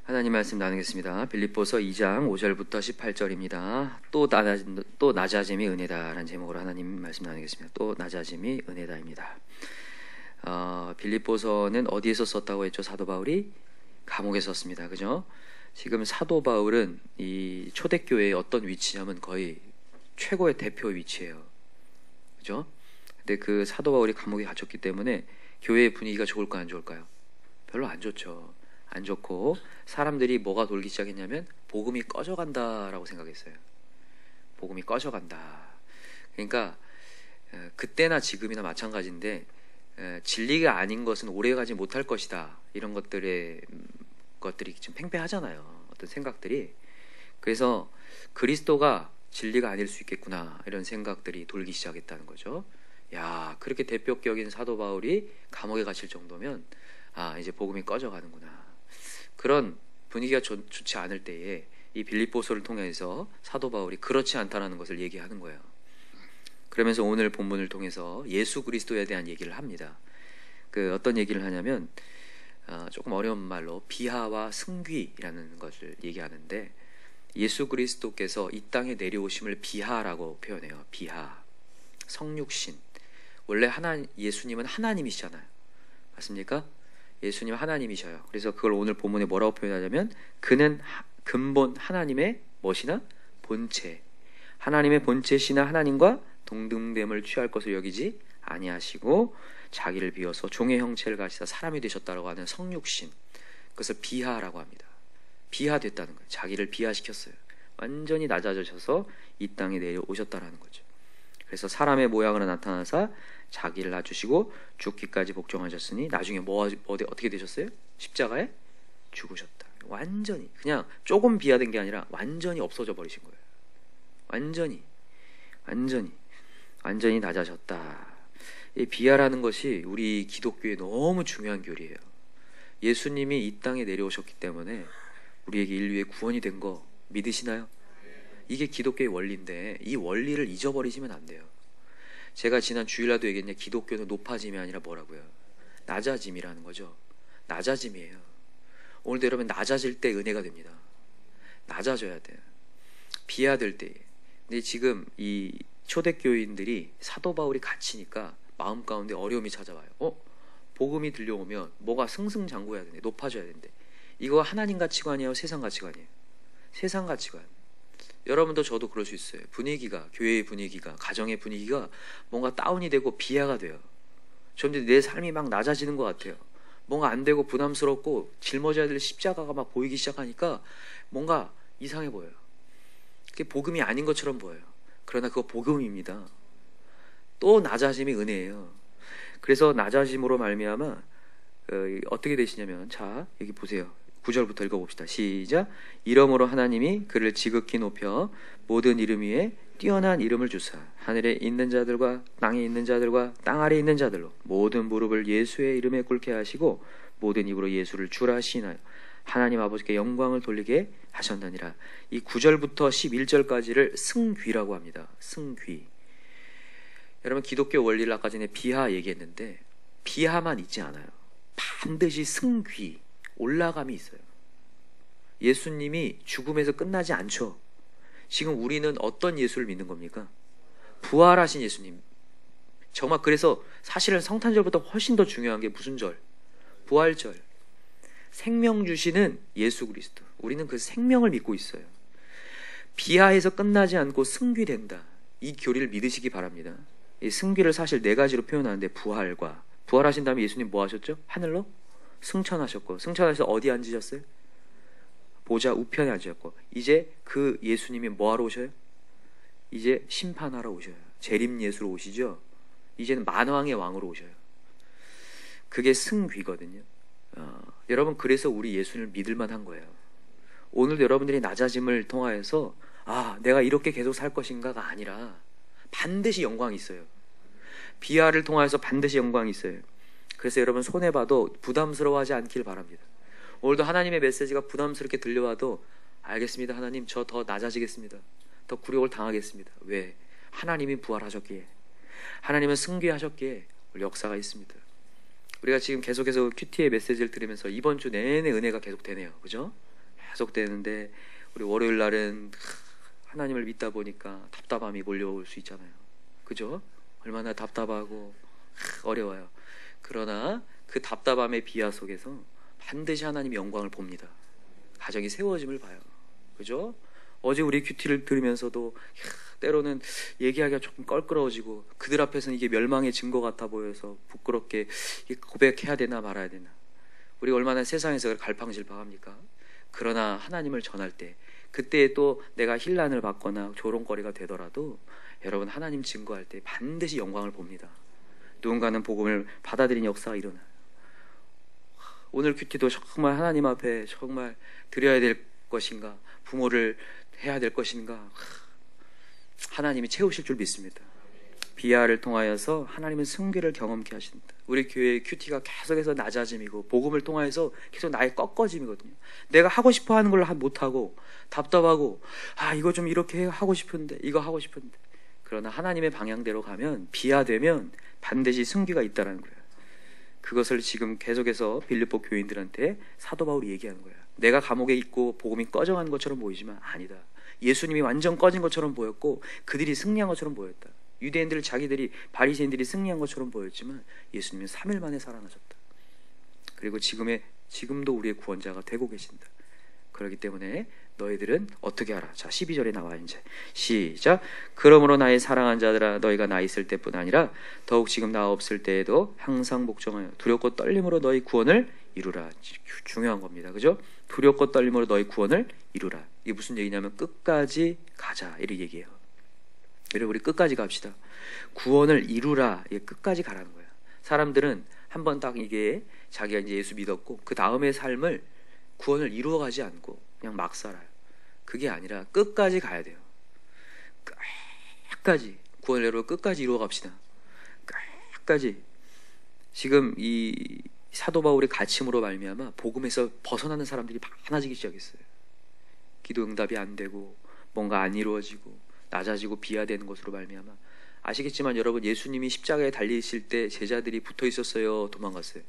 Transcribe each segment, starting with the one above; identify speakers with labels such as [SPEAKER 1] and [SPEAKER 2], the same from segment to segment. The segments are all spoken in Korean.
[SPEAKER 1] 하나님 말씀 나누겠습니다. 빌립보서 2장 5절부터 18절입니다. 또 낮아짐이 은혜다라는 제목으로 하나님 말씀 나누겠습니다. 또 낮아짐이 은혜다입니다. 빌립보서는 어디에서 썼다고 했죠? 사도 바울이 감옥에 썼습니다. 그죠? 지금 사도 바울은 이 초대교회의 어떤 위치냐면 거의 최고의 대표 위치예요. 그죠? 근데 그 사도 바울이 감옥에 갇혔기 때문에 교회의 분위기가 좋을까요? 안 좋을까요? 별로 안 좋죠. 안 좋고 사람들이 뭐가 돌기 시작했냐면 복음이 꺼져간다라고 생각했어요. 복음이 꺼져간다. 그러니까 그때나 지금이나 마찬가지인데 진리가 아닌 것은 오래가지 못할 것이다. 이런 것들이 좀 팽팽하잖아요. 어떤 생각들이. 그래서 그리스도가 진리가 아닐 수 있겠구나 이런 생각들이 돌기 시작했다는 거죠. 야, 그렇게 대표격인 사도 바울이 감옥에 갇힐 정도면 이제 복음이 꺼져가는구나. 그런 분위기가 좋지 않을 때에 이 빌립보서를 통해서 사도 바울이 그렇지 않다라는 것을 얘기하는 거예요. 그러면서 오늘 본문을 통해서 예수 그리스도에 대한 얘기를 합니다. 어떤 얘기를 하냐면 조금 어려운 말로 비하와 승귀라는 것을 얘기하는데, 예수 그리스도께서 이 땅에 내려오심을 비하라고 표현해요. 비하, 성육신. 원래 예수님은 하나님이시잖아요. 맞습니까? 예수님 하나님이셔요. 그래서 그걸 오늘 본문에 뭐라고 표현하냐면, 그는 근본 하나님의 무엇이나 본체, 하나님의 본체시나 하나님과 동등됨을 취할 것을 여기지 아니하시고 자기를 비워서 종의 형체를 가지사 사람이 되셨다라고 하는 성육신, 그것을 비하라고 합니다. 비하됐다는 거예요. 자기를 비하시켰어요. 완전히 낮아지셔서 이 땅에 내려오셨다라는 거죠. 그래서 사람의 모양으로 나타나사 자기를 낮추시고 죽기까지 복종하셨으니 나중에 어떻게 되셨어요? 십자가에 죽으셨다. 완전히 그냥 조금 비하된 게 아니라 완전히 없어져 버리신 거예요. 완전히 낮아졌다. 이 비하라는 것이 우리 기독교에 너무 중요한 교리예요. 예수님이 이 땅에 내려오셨기 때문에 우리에게 인류의 구원이 된 거 믿으시나요? 이게 기독교의 원리인데 이 원리를 잊어버리시면 안 돼요. 제가 지난 주일날도 얘기했는데 기독교는 높아짐이 아니라 뭐라고요? 낮아짐이라는 거죠. 낮아짐이에요. 오늘도 여러분 낮아질 때 은혜가 됩니다. 낮아져야 돼요. 비하될 때. 근데 지금 이 초대교인들이 사도 바울이 갇히니까 마음 가운데 어려움이 찾아와요. 복음이 들려오면 뭐가 승승장구해야 되는데, 높아져야 되는데, 이거 하나님 가치관이에요? 세상 가치관이에요? 세상 가치관. 여러분도 저도 그럴 수 있어요. 교회의 분위기가, 가정의 분위기가 뭔가 다운이 되고 비하가 돼요. 저는 내 삶이 막 낮아지는 것 같아요. 뭔가 안 되고 부담스럽고 짊어져야 될 십자가가 막 보이기 시작하니까 뭔가 이상해 보여요. 그게 복음이 아닌 것처럼 보여요. 그러나 그거 복음입니다. 또 낮아짐이 은혜예요. 그래서 낮아짐으로 말미암아 어떻게 되시냐면, 자, 여기 보세요. 9절부터 읽어봅시다. 시작. 이러므로 하나님이 그를 지극히 높여 모든 이름 위에 뛰어난 이름을 주사 하늘에 있는 자들과 땅에 있는 자들과 땅 아래에 있는 자들로 모든 무릎을 예수의 이름에 꿇게 하시고 모든 입으로 예수를 주라 하시나요. 하나님 아버지께 영광을 돌리게 하셨느니라. 이 9절부터 11절까지를 승귀라고 합니다. 승귀. 여러분, 기독교 원리를 아까 전에 비하 얘기했는데 비하만 있지 않아요. 반드시 승귀, 올라감이 있어요. 예수님이 죽음에서 끝나지 않죠. 지금 우리는 어떤 예수를 믿는 겁니까? 부활하신 예수님. 정말 그래서 사실은 성탄절보다 훨씬 더 중요한 게 무슨 절? 부활절. 생명 주시는 예수 그리스도. 우리는 그 생명을 믿고 있어요. 비하에서 끝나지 않고 승귀된다. 이 교리를 믿으시기 바랍니다. 이 승귀를 사실 네 가지로 표현하는데, 부활하신 다음에 예수님 뭐 하셨죠? 하늘로 승천하셨고, 승천하셔서 어디 앉으셨어요? 보좌 우편에 앉으셨고, 이제 그 예수님이 뭐 하러 오셔요? 이제 심판하러 오셔요. 재림 예수로 오시죠. 이제는 만왕의 왕으로 오셔요. 그게 승귀거든요. 여러분, 그래서 우리 예수님을 믿을 만한 거예요. 오늘도 여러분들이 낮아짐을 통하여서 내가 이렇게 계속 살 것인가가 아니라 반드시 영광이 있어요. 비하를 통하여서 반드시 영광이 있어요. 그래서 여러분, 손해봐도 부담스러워하지 않길 바랍니다. 오늘도 하나님의 메시지가 부담스럽게 들려와도 알겠습니다. 하나님, 저 더 낮아지겠습니다. 더 굴욕을 당하겠습니다. 왜? 하나님이 부활하셨기에, 하나님은 승귀하셨기에 우리 역사가 있습니다. 우리가 지금 계속해서 큐티의 메시지를 들으면서 이번 주 내내 은혜가 계속 되네요. 그죠? 계속되는데 우리 월요일 날은 하나님을 믿다 보니까 답답함이 몰려올 수 있잖아요. 그죠? 얼마나 답답하고 어려워요. 그러나 그 답답함의 비화 속에서 반드시 하나님의 영광을 봅니다. 가정이 세워짐을 봐요. 그죠? 어제 우리 큐티를 들으면서도 때로는 얘기하기가 조금 껄끄러워지고 그들 앞에서는 이게 멸망의 증거 같아 보여서 부끄럽게 고백해야 되나 말아야 되나. 우리가 얼마나 세상에서 갈팡질팡합니까? 그러나 하나님을 전할 때 그때 또 내가 힐난을 받거나 조롱거리가 되더라도 여러분 하나님 증거할 때 반드시 영광을 봅니다. 누군가는 복음을 받아들인 역사가 일어나요. 오늘 큐티도 정말 하나님 앞에 정말 드려야 될 것인가, 부모를 해야 될 것인가, 하나님이 채우실 줄 믿습니다. 비아를 통하여서 하나님은 승리를 경험케 하신다. 우리 교회의 큐티가 계속해서 낮아짐이고 복음을 통하여서 계속 나의 꺾어짐이거든요. 내가 하고 싶어 하는 걸 못하고 답답하고 이거 좀 이렇게 하고 싶은데 이거 하고 싶은데, 그러나 하나님의 방향대로 가면 비아되면 반드시 승기가 있다는 거예요. 그것을 지금 계속해서 빌립보 교인들한테 사도 바울이 얘기하는 거예요. 내가 감옥에 있고 복음이 꺼져가는 것처럼 보이지만 아니다. 예수님이 완전 꺼진 것처럼 보였고 그들이 승리한 것처럼 보였다. 유대인들 자기들이 바리새인들이 승리한 것처럼 보였지만 예수님은 3일 만에 살아나셨다. 그리고 지금도 우리의 구원자가 되고 계신다. 그렇기 때문에 너희들은 어떻게 하라. 자, 12절에 나와 이제 시작. 그러므로 나의 사랑한 자들아, 너희가 나 있을 때뿐 아니라 더욱 지금 나 없을 때에도 항상 복종하여 두렵고 떨림으로 너희 구원을 이루라. 중요한 겁니다. 그죠? 두렵고 떨림으로 너희 구원을 이루라. 이게 무슨 얘기냐면 끝까지 가자, 이렇게 얘기해요. 여러분, 우리 끝까지 갑시다. 구원을 이루라. 이게 끝까지 가라는 거야. 사람들은 한번 딱 이게 자기가 이제 예수 믿었고 그 다음의 삶을 구원을 이루어가지 않고 그냥 막 살아요. 그게 아니라 끝까지 가야 돼요. 끝까지 구원을 여러분 끝까지 이루어갑시다. 끝까지. 지금 이 사도 바울의 가침으로 말미암아 복음에서 벗어나는 사람들이 많아지기 시작했어요. 기도 응답이 안 되고 뭔가 안 이루어지고 낮아지고 비하되는 것으로 말미암아. 아시겠지만 여러분, 예수님이 십자가에 달리실 때 제자들이 붙어 있었어요? 도망갔어요?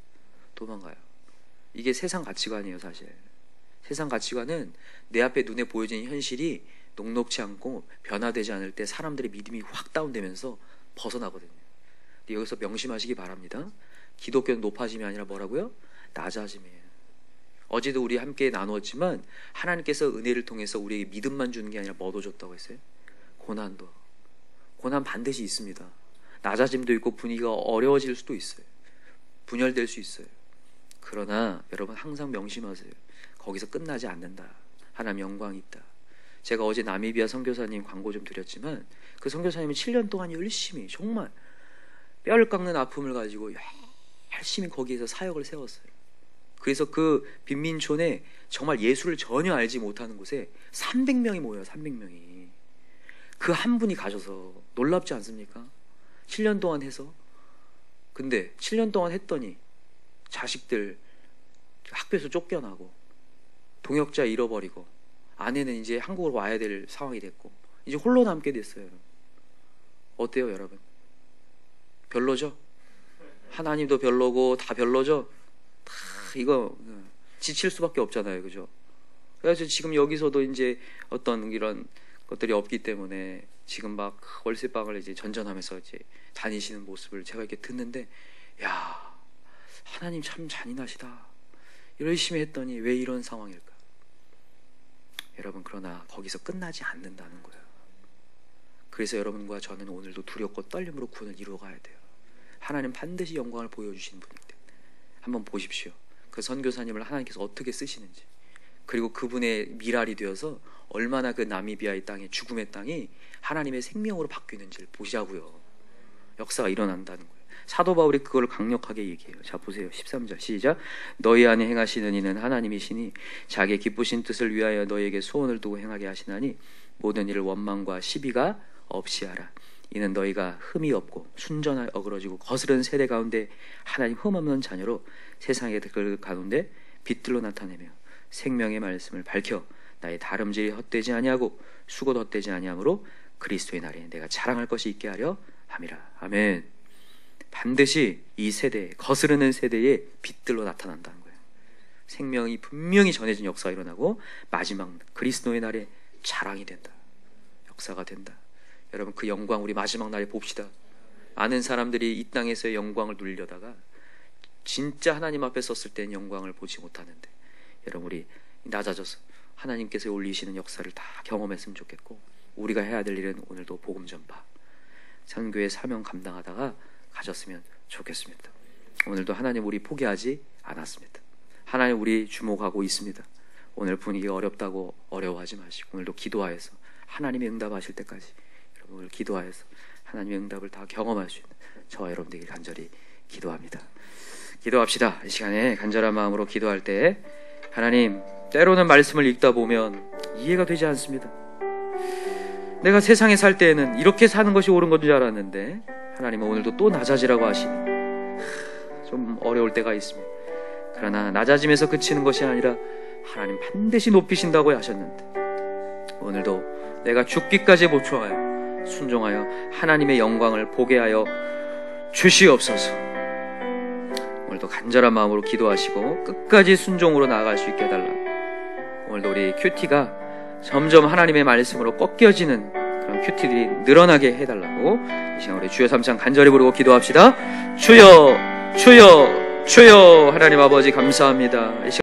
[SPEAKER 1] 도망가요. 이게 세상 가치관이에요. 사실 세상 가치관은 내 앞에 눈에 보여지는 현실이 녹록치 않고 변화되지 않을 때 사람들의 믿음이 확 다운되면서 벗어나거든요. 근데 여기서 명심하시기 바랍니다. 기독교는 높아짐이 아니라 뭐라고요? 낮아짐이에요. 어제도 우리 함께 나누었지만 하나님께서 은혜를 통해서 우리에게 믿음만 주는 게 아니라 뭐도 줬다고 했어요? 고난도. 고난 반드시 있습니다. 낮아짐도 있고 분위기가 어려워질 수도 있어요. 분열될 수 있어요. 그러나 여러분 항상 명심하세요. 거기서 끝나지 않는다. 하나님 영광이 있다. 제가 어제 나미비아 선교사님 광고 좀 드렸지만 그 선교사님이 7년 동안 열심히 정말 뼈를 깎는 아픔을 가지고 열심히 거기에서 사역을 세웠어요. 그래서 그 빈민촌에 정말 예수를 전혀 알지 못하는 곳에 300명이 모여요. 300명이. 그 한 분이 가셔서 놀랍지 않습니까? 7년 동안 해서. 근데 7년 동안 했더니 자식들 학교에서 쫓겨나고 동역자 잃어버리고 아내는 이제 한국으로 와야 될 상황이 됐고 이제 홀로 남게 됐어요. 어때요 여러분? 별로죠? 하나님도 별로고 다 별로죠? 다 이거 지칠 수밖에 없잖아요. 그죠? 그래서 지금 여기서도 이제 어떤 이런 것들이 없기 때문에 지금 막 월세방을 이제 전전하면서 이제 다니시는 모습을 제가 이렇게 듣는데, 야, 하나님 참 잔인하시다. 열심히 했더니 왜 이런 상황일까? 여러분, 그러나 거기서 끝나지 않는다는 거예요. 그래서 여러분과 저는 오늘도 두렵고 떨림으로 구원을 이루어가야 돼요. 하나님 반드시 영광을 보여주시는 분인데 한번 보십시오. 그 선교사님을 하나님께서 어떻게 쓰시는지, 그리고 그분의 미랄이 되어서 얼마나 그 나미비아의 땅에, 죽음의 땅이 하나님의 생명으로 바뀌는지를 보자고요. 역사가 일어난다는 거예요. 사도 바울이 그걸 강력하게 얘기해요. 자, 보세요. 13절 시작. 너희 안에 행하시는 이는 하나님이시니 자기의 기쁘신 뜻을 위하여 너희에게 소원을 두고 행하게 하시나니 모든 일을 원망과 시비가 없이 하라. 이는 너희가 흠이 없고 순전하여 어그러지고 거스른 세대 가운데 하나님 흠 없는 자녀로 세상의 그 가운데 빛들로 나타내며 생명의 말씀을 밝혀 나의 다름질이 헛되지 아니하고 수고도 헛되지 아니하므로 그리스도의 날에 내가 자랑할 것이 있게 하려 함이라. 아멘. 반드시 이 세대, 거스르는 세대의 빛들로 나타난다는 거예요. 생명이 분명히 전해진 역사가 일어나고 마지막 그리스도의 날에 자랑이 된다. 역사가 된다. 여러분, 그 영광 우리 마지막 날에 봅시다. 많은 사람들이 이 땅에서의 영광을 누리려다가 진짜 하나님 앞에 섰을 때는 영광을 보지 못하는데, 여러분 우리 낮아져서 하나님께서 올리시는 역사를 다 경험했으면 좋겠고, 우리가 해야 될 일은 오늘도 복음 전파, 선교의 사명 감당하다가 가졌으면 좋겠습니다. 오늘도 하나님 우리 포기하지 않았습니다. 하나님 우리 주목하고 있습니다. 오늘 분위기가 어렵다고 어려워하지 마시고, 오늘도 기도하여서 하나님의 응답하실 때까지 여러분 오늘 기도하여서 하나님의 응답을 다 경험할 수 있는 저와 여러분들에게 간절히 기도합니다. 기도합시다. 이 시간에 간절한 마음으로 기도할 때, 하나님, 때로는 말씀을 읽다 보면 이해가 되지 않습니다. 내가 세상에 살 때에는 이렇게 사는 것이 옳은 것인 줄 알았는데, 하나님은 오늘도 또 낮아지라고 하시니 좀 어려울 때가 있습니다. 그러나 낮아짐에서 그치는 것이 아니라 하나님 반드시 높이신다고 하셨는데, 오늘도 내가 죽기까지 보초하여 순종하여 하나님의 영광을 보게 하여 주시옵소서. 오늘도 간절한 마음으로 기도하시고 끝까지 순종으로 나아갈 수 있게 해달라. 오늘도 우리 큐티가 점점 하나님의 말씀으로 꺾여지는 그런 큐티들이 늘어나게 해달라고 이 시간 우리 주여 삼창 간절히 부르고 기도합시다. 주여, 주여, 주여. 하나님 아버지 감사합니다. 이 시간